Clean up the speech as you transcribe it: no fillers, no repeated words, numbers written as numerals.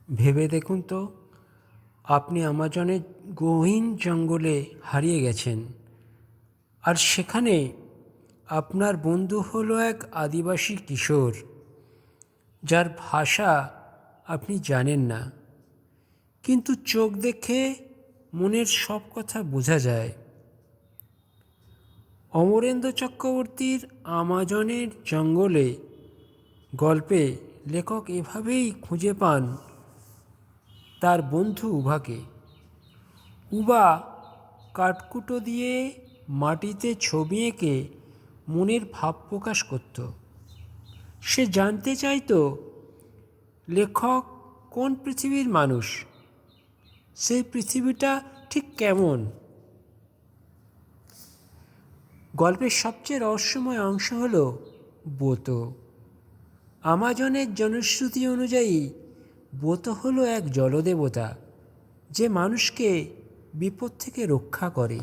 ভেবে দেখুন তো, আপনি আমাজনের গহীন জঙ্গলে হারিয়ে গেছেন, আর সেখানে আপনার বন্ধু হলো এক আদিবাসী কিশোর, যার ভাষা আপনি জানেন না, কিন্তু চোখ দেখে মনের সব কথা বোঝা যায়। অমরেন্দ্র চক্রবর্তীর আমাজনের জঙ্গলে গল্পে লেখক এভাবেই খুঁজে পান তার বন্ধু উভাকে। উভা কাঠকুটো দিয়ে মাটিতে ছবি এঁকে মনের ভাব প্রকাশ করত। সে জানতে চাইতো লেখক কোন পৃথিবীর মানুষ, সেই পৃথিবীটা ঠিক কেমন। গল্পের সবচেয়ে রহস্যময় অংশ হল বোতো। আমাজনের জনশ্রুতি অনুযায়ী বোতো হলো এক জলদেবতা, যে মানুষকে বিপদ থেকে রক্ষা করে।